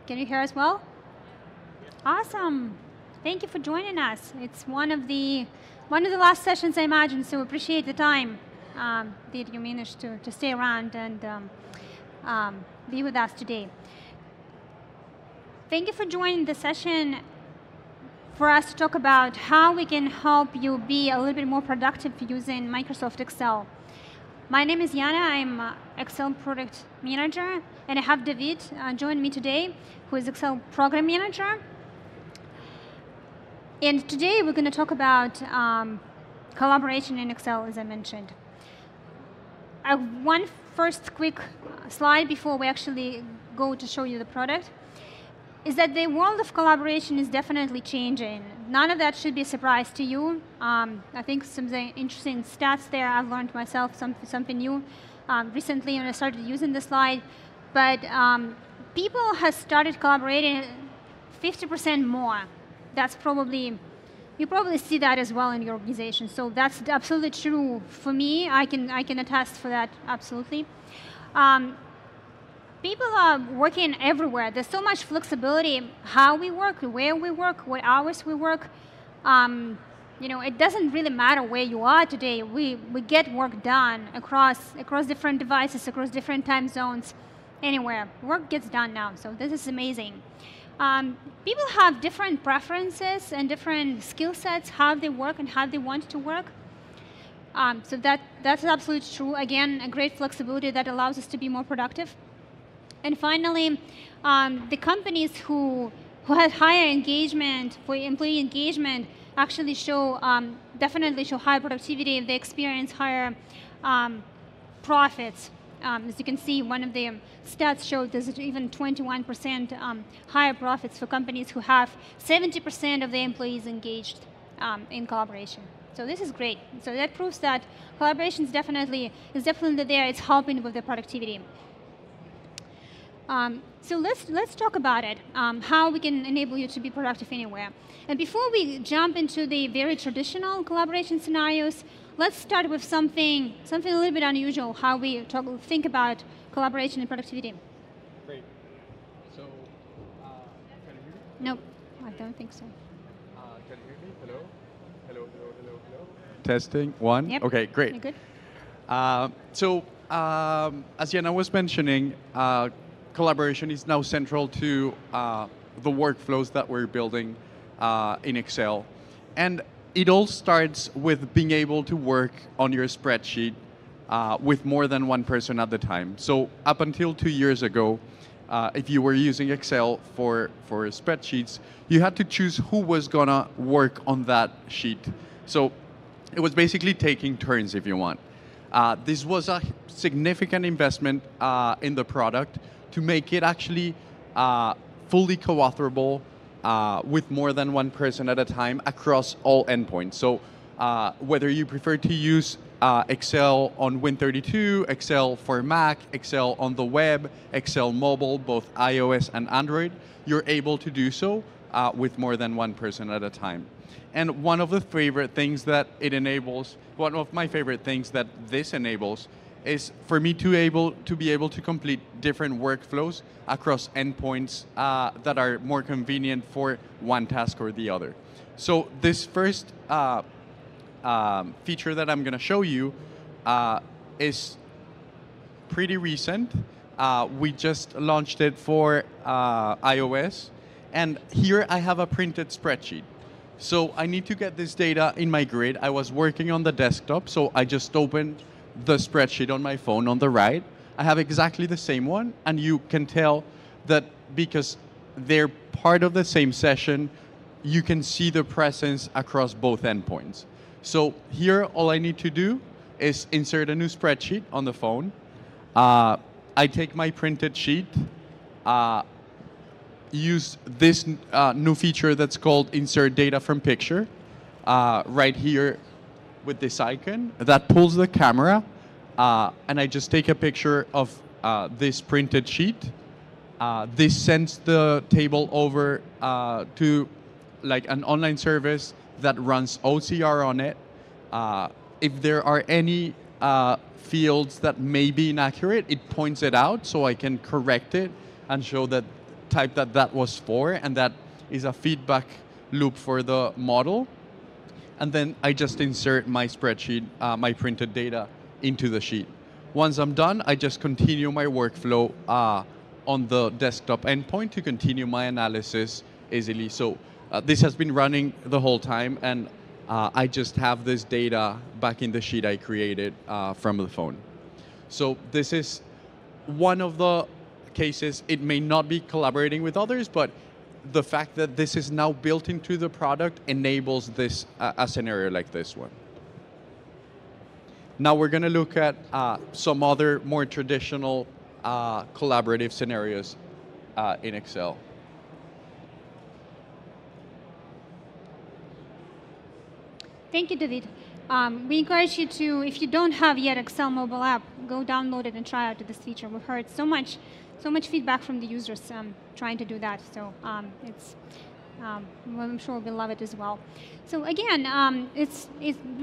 Can you hear us well? Awesome. Thank you for joining us. It's one of the last sessions, I imagine, so appreciate the time that you managed to stay around and be with us today. Thank you for joining the session for us to talk about how we can help you be a little bit more productive using Microsoft Excel. My name is Yana. I'm Excel Product Manager, and I have David join me today, who is Excel Program Manager. And today we're going to talk about collaboration in Excel, as I mentioned. One first quick slide before we actually go to show you the product is that the world of collaboration is definitely changing. None of that should be a surprise to you. I think some of the interesting stats there I've learned myself, something new recently when I started using this slide. But people have started collaborating 50% more. That's probably, you probably see that as well in your organization. So that's absolutely true for me. I can attest for that, absolutely. People are working everywhere. There's so much flexibility how we work, where we work, what hours we work. It doesn't really matter where you are today. We get work done across different devices, across different time zones, anywhere. Work gets done now, so this is amazing. People have different preferences and different skill sets, how they work and how they want to work. So that's absolutely true. Again, a great flexibility that allows us to be more productive. And finally, the companies who have higher engagement, for employee engagement, actually definitely show higher productivity. They experience higher profits. As you can see, one of the stats showed there's even 21% higher profits for companies who have 70% of their employees engaged in collaboration. So this is great. So that proves that collaboration is definitely there. It's helping with the productivity. So let's talk about it, how we can enable you to be productive anywhere. And before we jump into the very traditional collaboration scenarios, let's start with something a little bit unusual, how we think about collaboration and productivity. Great. So, can you hear me? No, I don't think so. Can you hear me? Hello? Hello, hello, hello, hello. Testing, one. Yep. Okay, great. You're good. As Yana was mentioning, collaboration is now central to the workflows that we're building in Excel. And it all starts with being able to work on your spreadsheet with more than one person at the time. So up until 2 years ago, if you were using Excel for spreadsheets, you had to choose who was going to work on that sheet. So it was basically taking turns, if you want. This was a significant investment in the product to make it actually fully co-authorable with more than one person at a time across all endpoints. So whether you prefer to use Excel on Win32, Excel for Mac, Excel on the web, Excel mobile, both iOS and Android, you're able to do so with more than one person at a time. And one of the favorite things that it enables, one of my favorite things that this enables is for me to be able to complete different workflows across endpoints that are more convenient for one task or the other. So this first feature that I'm going to show you is pretty recent. We just launched it for iOS. And here I have a printed spreadsheet. So I need to get this data in my grid. I was working on the desktop, so I just opened the spreadsheet on my phone on the right. I have exactly the same one, and you can tell that because they're part of the same session, you can see the presence across both endpoints. So here, all I need to do is insert a new spreadsheet on the phone. I take my printed sheet, use this new feature that's called Insert Data from Picture, right here with this icon that pulls the camera, and I just take a picture of this printed sheet. This sends the table over to like an online service that runs OCR on it. If there are any fields that may be inaccurate, it points it out so I can correct it and show that type that that was for, and that is a feedback loop for the model. And then I just insert my spreadsheet, my printed data into the sheet. Once I'm done, I just continue my workflow on the desktop endpoint to continue my analysis easily. So this has been running the whole time, and I just have this data back in the sheet I created from the phone. So this is one of the cases. It may not be collaborating with others, but the fact that this is now built into the product enables this a scenario like this one. Now we're going to look at some other more traditional collaborative scenarios in Excel. Thank you, David. We encourage you to, if you don't have yet Excel mobile app, go download it and try out this feature. We've heard so much feedback from the users trying to do that. So I'm sure we'll love it as well. So again, it's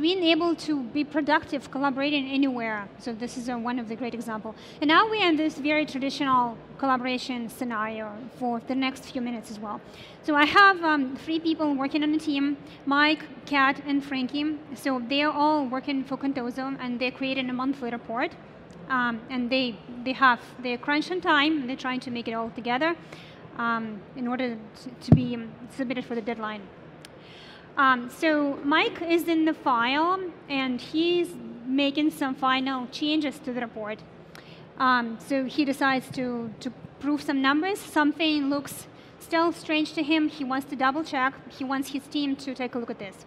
being able to be productive, collaborating anywhere. So this is one of the great examples. And now we're in this very traditional collaboration scenario for the next few minutes as well. So I have 3 people working on the team, Mike, Kat, and Frankie. So they're all working for Contoso, and they're creating a monthly report. And they're crunch on time, and they're trying to make it all together in order to be submitted for the deadline. So Mike is in the file, and he's making some final changes to the report. So he decides to prove some numbers. Something looks still strange to him. He wants to double check. He wants his team to take a look at this.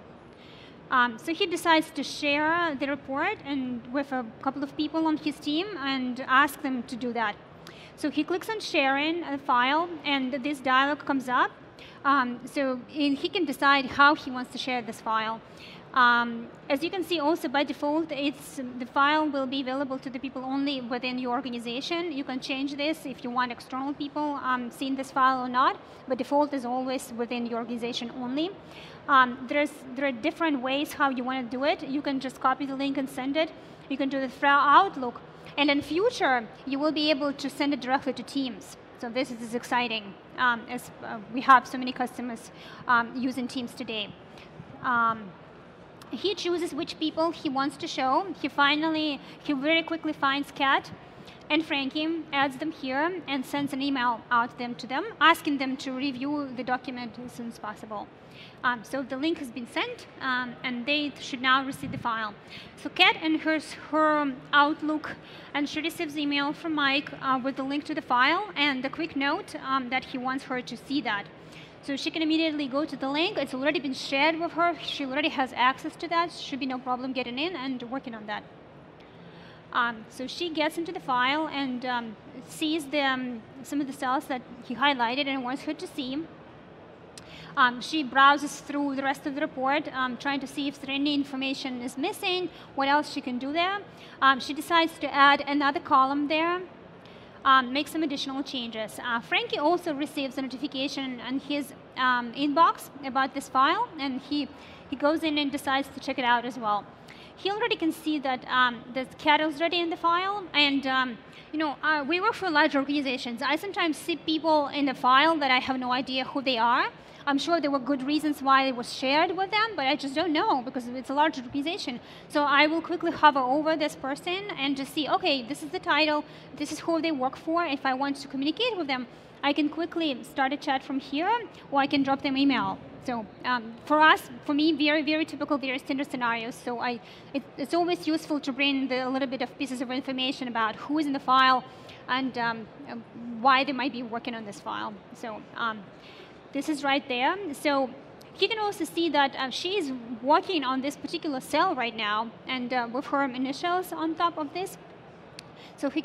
So he decides to share the report and with a couple of people on his team and ask them to do that. So he clicks on sharing a file, and this dialog comes up. So he can decide how he wants to share this file. As you can see, also by default, the file will be available to the people only within your organization. You can change this if you want external people seeing this file or not, but default is always within your organization only. There are different ways how you want to do it. You can just copy the link and send it. You can do it through Outlook. And in future, you will be able to send it directly to Teams. So this is exciting, as we have so many customers using Teams today. He chooses which people he wants to show. He very quickly finds Kat and Frankie, adds them here, and sends an email out to them, asking them to review the document as soon as possible. So the link has been sent, and they should now receive the file. So Kat enters her Outlook, and she receives email from Mike with the link to the file and a quick note that he wants her to see that. So she can immediately go to the link. It's already been shared with her. She already has access to that. Should be no problem getting in and working on that. So she gets into the file and sees some of the cells that he highlighted and wants her to see. She browses through the rest of the report, trying to see if there any information is missing, what else she can do there. She decides to add another column there, make some additional changes. Frankie also receives a notification on his inbox about this file, and he goes in and decides to check it out as well. He already can see that the cat is already in the file, and we work for large organizations. I sometimes see people in the file that I have no idea who they are. I'm sure there were good reasons why it was shared with them, but I just don't know because it's a large organization. So I will quickly hover over this person and just see, okay, this is the title, this is who they work for. If I want to communicate with them, I can quickly start a chat from here, or I can drop them email. So for me, very, very typical, very standard scenarios. So it's always useful to bring a little bit of pieces of information about who is in the file and why they might be working on this file. So this is right there. So you can also see that she is working on this particular cell right now, and with her initials on top of this. So he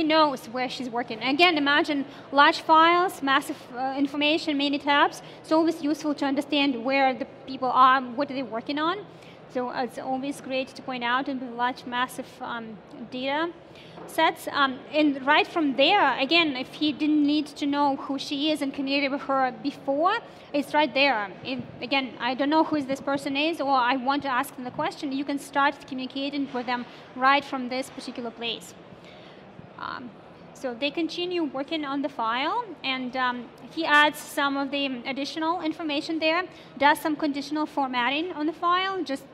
knows where she's working. Again, imagine large files, massive information, many tabs. It's always useful to understand where the people are, what are they working on. So it's always great to point out in large, massive data sets. And right from there, again, if he didn't need to know who she is and communicate with her before, it's right there. Again, I don't know who this person is, or I want to ask them the question, you can start communicating with them right from this particular place. So they continue working on the file, and he adds some of the additional information there, does some conditional formatting on the file, just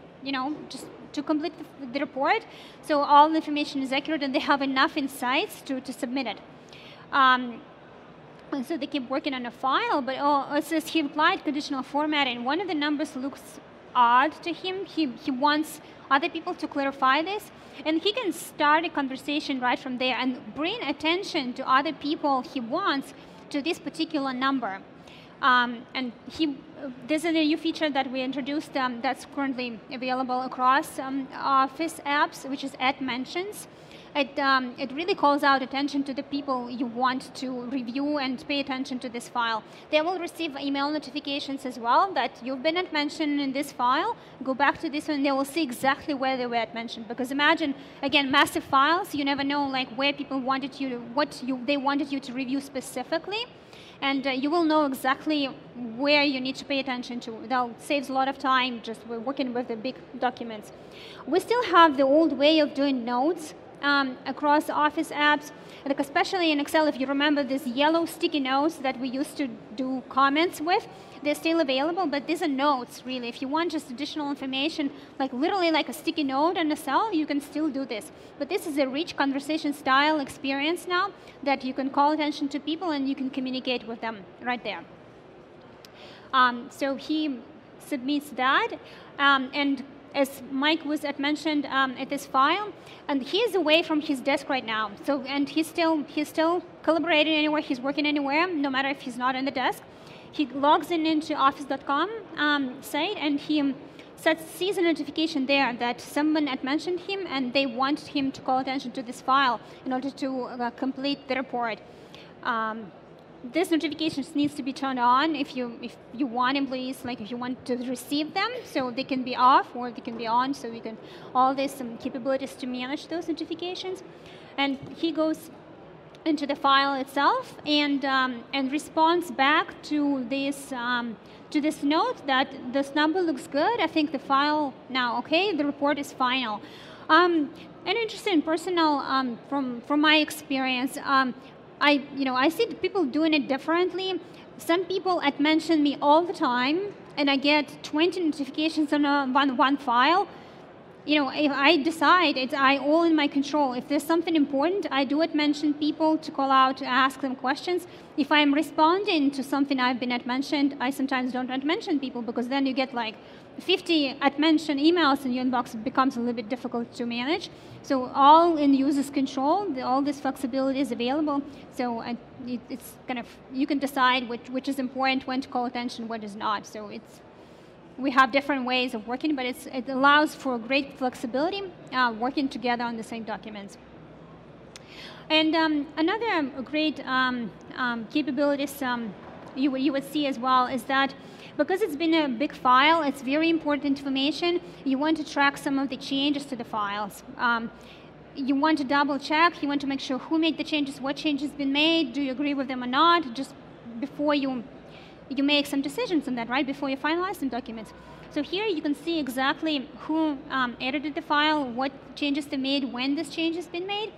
to complete the report. So all the information is accurate, and they have enough insights to submit it. And so they keep working on a file, but it says he applied conditional formatting. One of the numbers looks odd to him. He wants other people to clarify this, and he can start a conversation right from there and bring attention to other people he wants to this particular number. And this is a new feature that we introduced that's currently available across Office apps, which is add mentions. It really calls out attention to the people you want to review and pay attention to this file. They will receive email notifications as well that you've been at mention in this file. Go back to this one, and they will see exactly where they were at mention. Because imagine, again, massive files, you never know like where people wanted you to, they wanted you to review specifically. And you will know exactly where you need to pay attention to. That saves a lot of time just working with the big documents. We still have the old way of doing notes across Office apps, like especially in Excel. If you remember these yellow sticky notes that we used to do comments with, they're still available, but these are notes, really. If you want just additional information, like literally like a sticky note in a cell, you can still do this. But this is a rich conversation style experience now that you can call attention to people and you can communicate with them right there. So he submits that, and as Mike was mentioned at this file, and he is away from his desk right now. So, and he's still collaborating anywhere, he's working anywhere, no matter if he's not on the desk. He logs into office.com site, and he sees a notification there that someone had mentioned him, and they want him to call attention to this file in order to complete the report. This notification needs to be turned on if you want employees, like if you want to receive them, so they can be off or they can be on, so we can, all these capabilities to manage those notifications. And he goes into the file itself and responds back to this note that this number looks good. I think the file now okay. The report is final. An interesting personal from my experience. I see people doing it differently. Some people mention me all the time, and I get 20 notifications on one file. If I decide, it's all in my control. If there's something important, I do mention people to call out, to ask them questions. If I'm responding to something I've been mentioned, I sometimes don't mention people, because then you get like 50 mention emails in your inbox. It becomes a little bit difficult to manage. So all in user's control, all this flexibility is available. So it's kind of, you can decide which is important, when to call attention, what is not. So we have different ways of working, but it allows for great flexibility working together on the same documents. And another great capabilities you would see as well is that because it's been a big file, it's very important information. You want to track some of the changes to the files. You want to double check. You want to make sure who made the changes, what changes been made, do you agree with them or not, just before you make some decisions on that, right, before you finalize some documents. So here you can see exactly who edited the file, what changes they made, when this change has been made.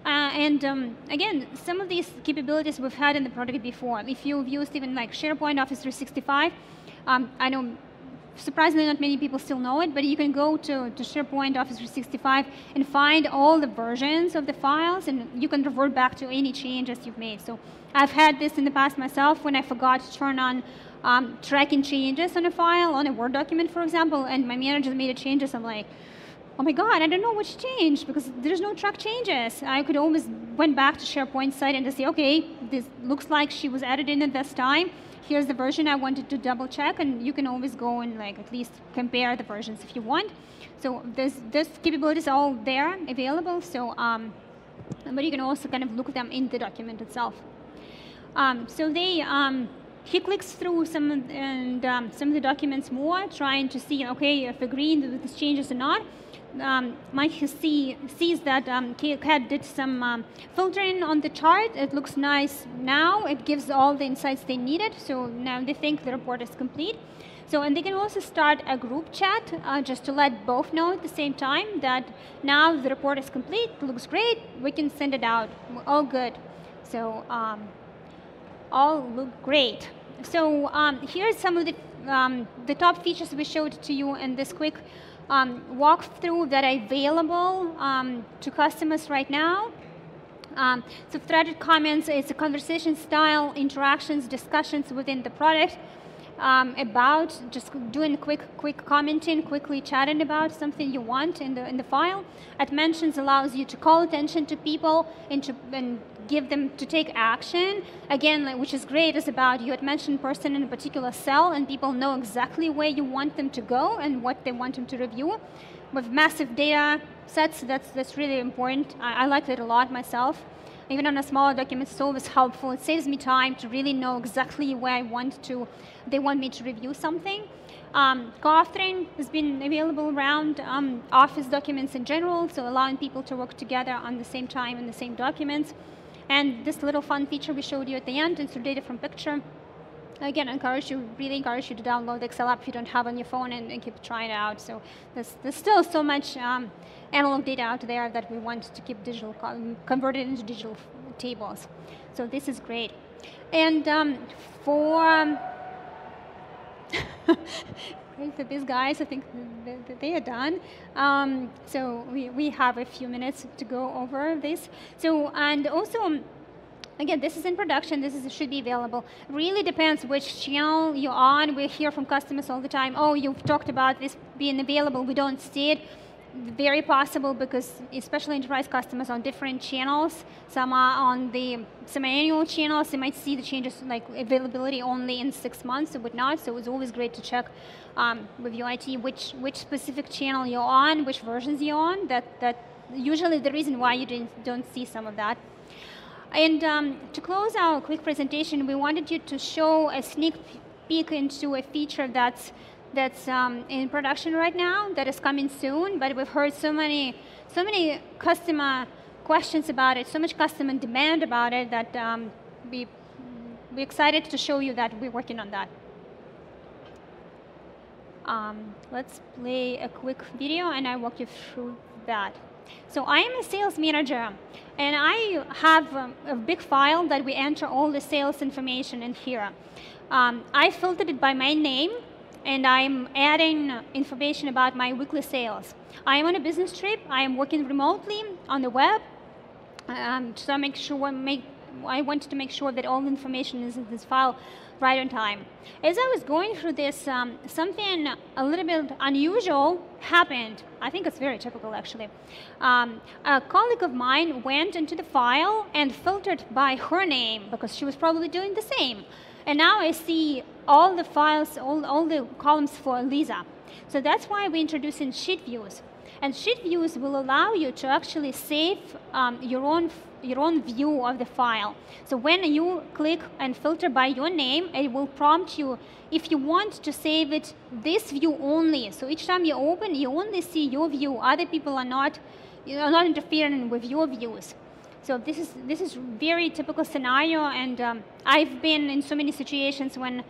Again, some of these capabilities we've had in the product before. If you've used even like SharePoint, Office 365, I know surprisingly not many people still know it, but you can go to SharePoint, Office 365, and find all the versions of the files, and you can revert back to any changes you've made. So I've had this in the past myself when I forgot to turn on tracking changes on a file, on a Word document, for example, and my manager made a changes. I'm like, oh my God, I don't know which changed because there's no track changes. I could always went back to SharePoint site and just say, okay, this looks like she was added in at this time. Here's the version I wanted to double check, and you can always go and like at least compare the versions if you want. So this capabilities are all there available. So, but you can also kind of look at them in the document itself. So he clicks through some of the documents more, trying to see, okay, if agreeing with these changes or not. Mike sees that CAD did some filtering on the chart. It looks nice now. It gives all the insights they needed. So now they think the report is complete. So, and they can also start a group chat just to let both know at the same time that now the report is complete, looks great, we can send it out, all good. So all look great. So here's some of the top features we showed to you in this quick walkthrough that are available to customers right now. So threaded comments is a conversation style, interactions, discussions within the product about just doing quick commenting, quickly chatting about something you want in the file. At mentions allows you to call attention to people and give them to take action. Again, which is great, is about you had mentioned person in a particular cell and people know exactly where you want them to go and what they want them to review. With massive data sets, that's really important. I like it a lot myself. Even on a smaller document, it's always helpful. It saves me time to really know exactly where they want me to review something. Co-authoring has been available around Office documents in general, so allowing people to work together on the same time in the same documents. And this little fun feature we showed you at the end, insert data from picture. Again, really encourage you to download the Excel app if you don't have on your phone and keep trying it out. So there's still so much analog data out there that we want to keep converted into digital tables. So this is great. And for these guys, I think they are done. So we have a few minutes to go over this. So, and also, again, this is in production. Should be available. Really depends which channel you're on. We hear from customers all the time, oh, you've talked about this being available. We don't see it. Very possible because especially enterprise customers on different channels. Some are on the semi-annual channels. They might see the changes like availability only in 6 months or whatnot. So it's always great to check with your IT which specific channel you're on, which versions you're on. That usually the reason why you don't see some of that. And to close our quick presentation, we wanted you to show a sneak peek into a feature that's in production right now, that is coming soon, but we've heard so many customer questions about it, so much customer demand about it that we're excited to show you that we're working on that. Let's play a quick video and I'll walk you through that. So I am a sales manager and I have a big file that we enter all the sales information in here. I filtered it by my name and I'm adding information about my weekly sales. I am on a business trip. I am working remotely on the web. So I wanted to make sure that all the information is in this file right on time. As I was going through this, something a little bit unusual happened. I think it's very typical, actually. A colleague of mine went into the file and filtered by her name because she was probably doing the same. And now I see all the files, all the columns for Lisa. So that's why we're introducing sheet views. And sheet views will allow you to actually save your own view of the file. So when you click and filter by your name, it will prompt you if you want to save it this view only. So each time you open, you only see your view. Other people are not interfering with your views. So this is very typical scenario, and I've been in so many situations when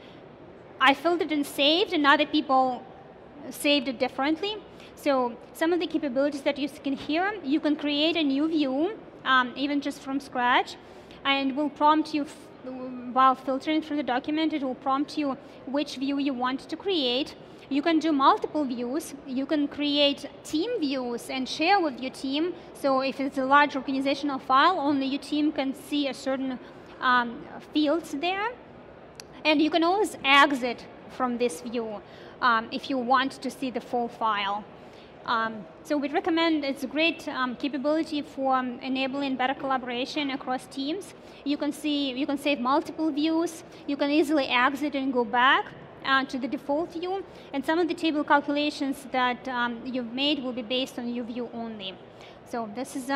I filtered and saved, and other people saved it differently. So some of the capabilities that you can hear, you can create a new view, even just from scratch, and will prompt you while filtering through the document. It will prompt you which view you want to create. You can do multiple views. You can create team views and share with your team. So if it's a large organizational file, only your team can see a certain fields there. And you can always exit from this view if you want to see the full file. So we recommend, it's a great capability for enabling better collaboration across teams. You can save multiple views. You can easily exit and go back to the default view. And some of the table calculations that you've made will be based on your view only. So this is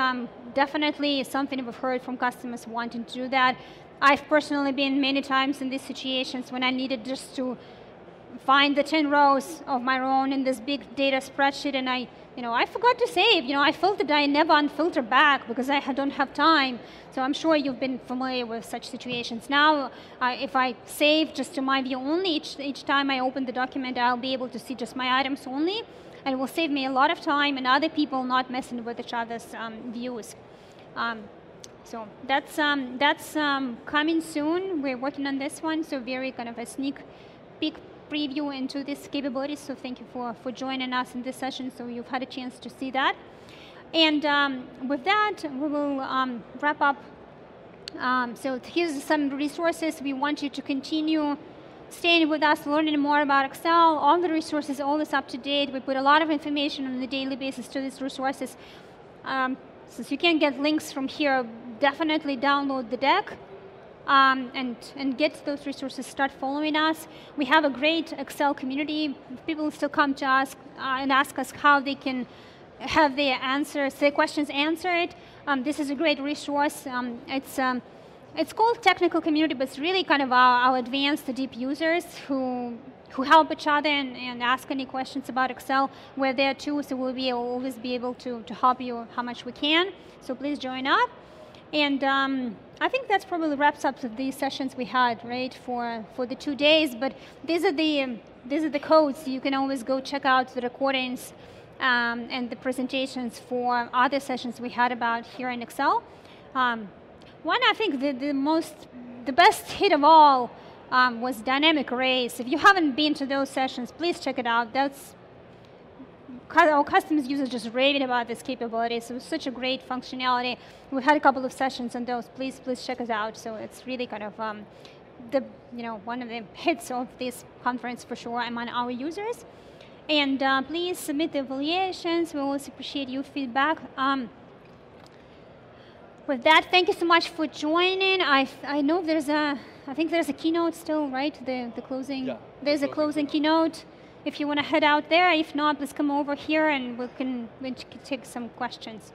definitely something we've heard from customers wanting to do that. I've personally been many times in these situations when I needed just to find the 10 rows of my own in this big data spreadsheet, and I forgot to save. I filtered, I never unfilter back because I don't have time. So I'm sure you've been familiar with such situations. Now, if I save just to my view only, each time I open the document, I'll be able to see just my items only, and it will save me a lot of time and other people not messing with each other's views. So that's coming soon. We're working on this one, so very kind of a sneak peek preview into this capability. So thank you for joining us in this session, so you've had a chance to see that. And with that, we will wrap up. So here's some resources. We want you to continue staying with us, learning more about Excel. All the resources, all is up to date. We put a lot of information on a daily basis to these resources. Since you can get links from here, definitely download the deck and get those resources, start following us. We have a great Excel community. People still come to us and ask us how they can have their questions answered. This is a great resource. It's called Technical Community, but it's really kind of our advanced deep users who help each other and ask any questions about Excel. We're there too, so we'll always be able to help you how much we can. So please join up. And I think that's probably wraps up these sessions we had, right, for the 2 days. But these are the codes. You can always go check out the recordings and the presentations for other sessions we had about here in Excel. One, I think the best hit of all was dynamic arrays. If you haven't been to those sessions, please check it out. Our customers users just raving about this capability. So it was such a great functionality. We had a couple of sessions on those. Please check us out. So it's really kind of one of the hits of this conference for sure among our users. And please submit the evaluations. We always appreciate your feedback. With that, thank you so much for joining. I know I think there's a keynote still, right? The closing. Yeah, there's a closing keynote. If you want to head out there, if not, please come over here and we can take some questions.